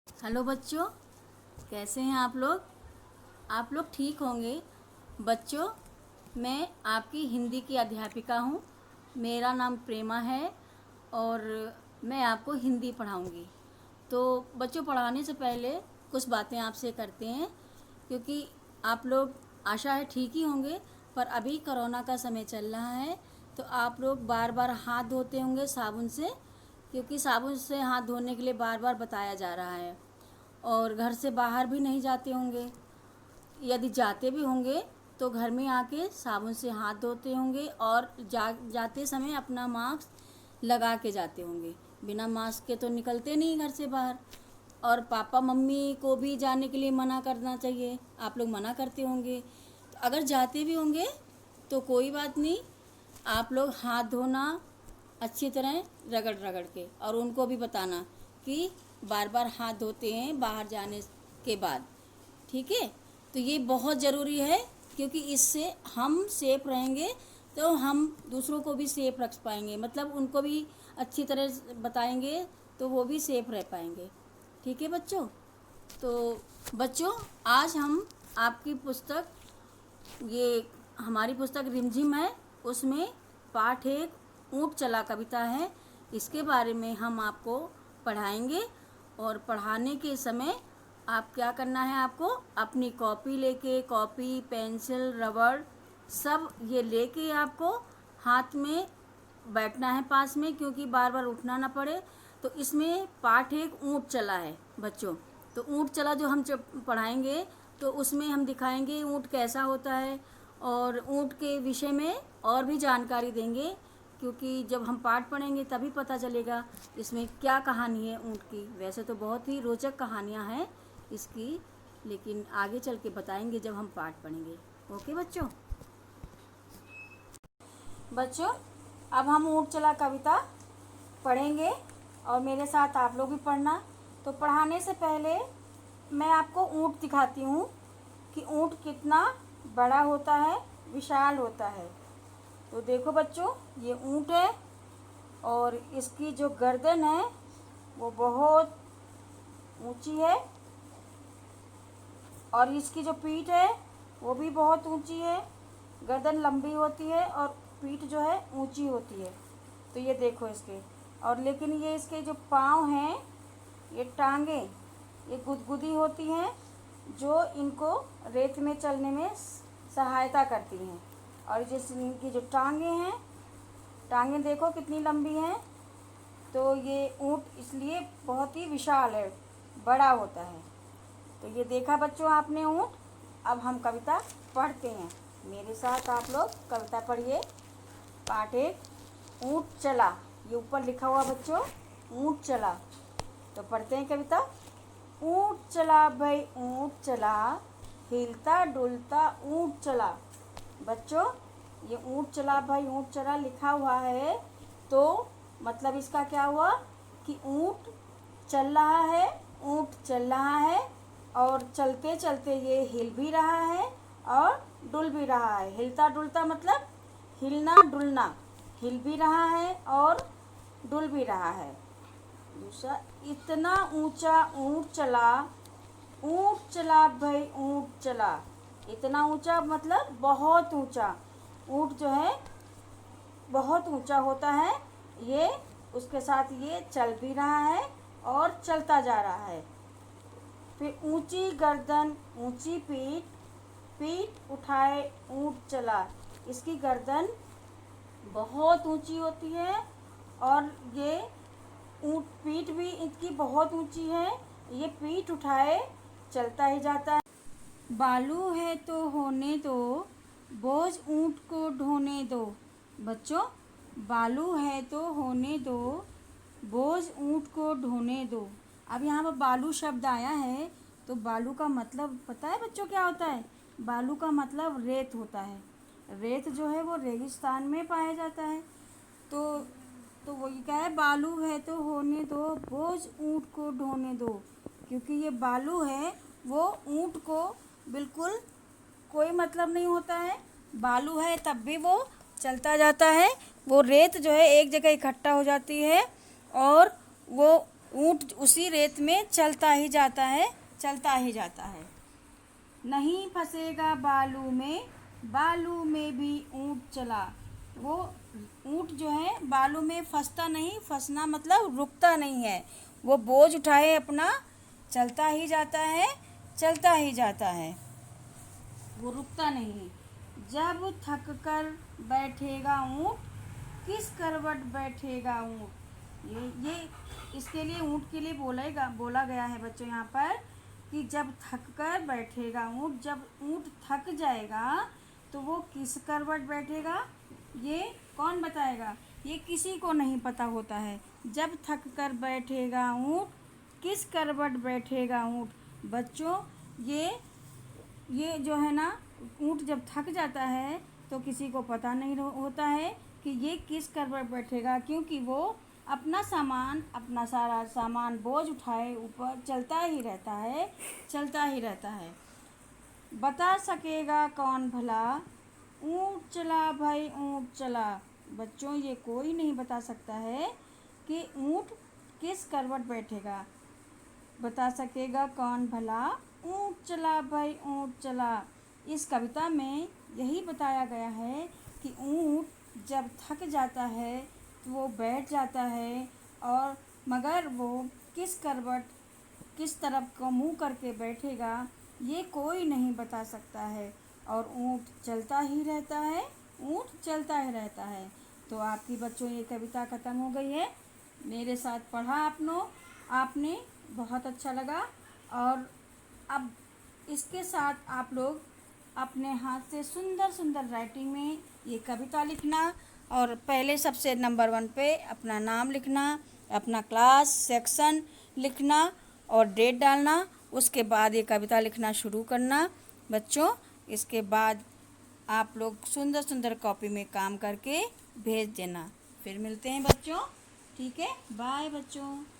Hello बच्चों, कैसे हैं आप लोग? आप लोग ठीक होंगे। बच्चों, मैं आपकी हिंदी की अध्यापिका हूँ। मेरा नाम प्रेमा है और मैं आपको हिंदी पढ़ाऊँगी। तो बच्चों, पढ़ाने से पहले कुछ बातें आपसे करते हैं, क्योंकि आप लोग आशा है ठीक ही होंगे। पर अभी कोरोना का समय चल रहा है, तो आप लोग बार बार हाथ धोते होंगे साबुन से, क्योंकि साबुन से हाथ धोने के लिए बार बार बताया जा रहा है। और घर से बाहर भी नहीं जाते होंगे। यदि जाते भी होंगे तो घर में आके साबुन से हाथ धोते होंगे और जाते समय अपना मास्क लगा के जाते होंगे। बिना मास्क के तो निकलते नहीं घर से बाहर। और पापा मम्मी को भी जाने के लिए मना करना चाहिए। आप लोग मना करते होंगे। तो अगर जाते भी होंगे तो कोई बात नहीं, आप लोग हाथ धोना अच्छी तरह रगड़ रगड़ के, और उनको भी बताना कि बार बार हाथ धोते हैं बाहर जाने के बाद। ठीक है? तो ये बहुत ज़रूरी है, क्योंकि इससे हम सेफ रहेंगे तो हम दूसरों को भी सेफ रख पाएंगे, मतलब उनको भी अच्छी तरह बताएंगे तो वो भी सेफ रह पाएंगे। ठीक है बच्चों? तो बच्चों, आज हम आपकी पुस्तक, ये हमारी पुस्तक रिमझिम है, उसमें पाठ एक ऊँट चला कविता है। इसके बारे में हम आपको पढ़ाएंगे। और पढ़ाने के समय आप क्या करना है, आपको अपनी कॉपी लेके, कॉपी पेंसिल रबड़ सब ये लेके आपको हाथ में बैठना है पास में, क्योंकि बार बार उठना ना पड़े। तो इसमें पाठ एक ऊँट चला है बच्चों। तो ऊँट चला जो हम पढ़ाएंगे, तो उसमें हम दिखाएंगे ऊँट कैसा होता है, और ऊँट के विषय में और भी जानकारी देंगे, क्योंकि जब हम पाठ पढ़ेंगे तभी पता चलेगा इसमें क्या कहानी है ऊँट की। वैसे तो बहुत ही रोचक कहानियाँ हैं इसकी, लेकिन आगे चल के बताएंगे जब हम पाठ पढ़ेंगे। ओके बच्चों? बच्चों, अब हम ऊँट चला कविता पढ़ेंगे और मेरे साथ आप लोग भी पढ़ना। तो पढ़ाने से पहले मैं आपको ऊँट दिखाती हूँ कि ऊँट कितना बड़ा होता है, विशाल होता है। तो देखो बच्चों, ये ऊँट है और इसकी जो गर्दन है वो बहुत ऊंची है, और इसकी जो पीठ है वो भी बहुत ऊंची है। गर्दन लंबी होती है और पीठ जो है ऊंची होती है। तो ये देखो इसके, और लेकिन ये इसके जो पाँव हैं, ये टांगे, ये गुदगुदी होती हैं, जो इनको रेत में चलने में सहायता करती हैं। और जैसे इनकी जो टांगे हैं, टांगे देखो कितनी लंबी हैं। तो ये ऊँट इसलिए बहुत ही विशाल है, बड़ा होता है। तो ये देखा बच्चों आपने ऊँट। अब हम कविता पढ़ते हैं। मेरे साथ आप लोग कविता पढ़िए। पाठ एक ऊँट चला, ये ऊपर लिखा हुआ बच्चों, ऊँट चला। तो पढ़ते हैं कविता। ऊँट चला भाई ऊँट चला, हिलता डुलता ऊँट चला। बच्चों, ये ऊँट चला भाई ऊँट चला लिखा हुआ है, तो मतलब इसका क्या हुआ कि ऊँट चल रहा है, ऊँट चल रहा है, और चलते चलते ये हिल भी रहा है और डुल भी रहा है। हिलता डुलता मतलब हिलना डुलना, हिल भी रहा है और डुल भी रहा है। दूसरा, इतना ऊंचा ऊँट चला, ऊँट चला भाई ऊँट चला। इतना ऊंचा मतलब बहुत ऊंचा। ऊँट जो है बहुत ऊंचा होता है। ये उसके साथ ये चल भी रहा है और चलता जा रहा है। फिर ऊंची गर्दन ऊंची पीठ, पीठ उठाए ऊँट चला। इसकी गर्दन बहुत ऊंची होती है और ये ऊँट पीठ भी इसकी बहुत ऊंची है। ये पीठ उठाए चलता ही जाता है। बालू है तो होने दो, बोझ ऊँट को ढोने दो। बच्चों, बालू है तो होने दो, बोझ ऊँट को ढोने दो। अब यहाँ पर बालू शब्द आया है, तो बालू का मतलब पता है बच्चों क्या होता है? बालू का मतलब रेत होता है। रेत जो है वो रेगिस्तान में पाया जाता है। तो तो वही क्या है, बालू है तो होने दो, बोझ ऊँट को ढोने दो। क्योंकि ये बालू है, वो ऊँट को बिल्कुल कोई मतलब नहीं होता है। बालू है तब भी वो चलता जाता है। वो रेत जो है एक जगह इकट्ठा हो जाती है और वो ऊँट उसी रेत में चलता ही जाता है, चलता ही जाता है। नहीं फंसेगा बालू में भी ऊँट चला। वो ऊँट जो है बालू में फंसता नहीं, फंसना मतलब रुकता नहीं है। वो बोझ उठाए अपना चलता ही जाता है, चलता ही जाता है, वो रुकता नहीं। जब थक कर बैठेगा ऊँट, किस करवट बैठेगा ऊँट। ये इसके लिए ऊँट के लिए बोला गया है बच्चों यहाँ पर कि जब थक कर बैठेगा ऊँट, जब ऊँट थक जाएगा तो वो किस करवट बैठेगा, ये कौन बताएगा। ये किसी को नहीं पता होता है। जब थक कर बैठेगा ऊँट, किस करवट बैठेगा ऊँट। बच्चों ये जो है ना, ऊँट जब थक जाता है तो किसी को पता नहीं होता है कि ये किस करवट बैठेगा, क्योंकि वो अपना सारा सामान बोझ उठाए ऊपर चलता ही रहता है, चलता ही रहता है। बता सकेगा कौन भला, ऊँट चला भाई ऊँट चला। बच्चों ये कोई नहीं बता सकता है कि ऊँट किस करवट बैठेगा। बता सकेगा कौन भला, ऊँट चला भाई ऊँट चला। इस कविता में यही बताया गया है कि ऊँट जब थक जाता है तो वो बैठ जाता है, और मगर वो किस तरफ को मुँह करके बैठेगा ये कोई नहीं बता सकता है। और ऊँट चलता ही रहता है, ऊँट चलता ही रहता है। तो आपकी बच्चों ये कविता ख़त्म हो गई है। मेरे साथ पढ़ा आपने बहुत अच्छा लगा। और अब इसके साथ आप लोग अपने हाथ से सुंदर सुंदर राइटिंग में ये कविता लिखना, और पहले सबसे नंबर 1 पे अपना नाम लिखना, अपना क्लास सेक्शन लिखना और डेट डालना। उसके बाद ये कविता लिखना शुरू करना बच्चों। इसके बाद आप लोग सुंदर सुंदर कॉपी में काम करके भेज देना। फिर मिलते हैं बच्चों, ठीक है, बाय बच्चों।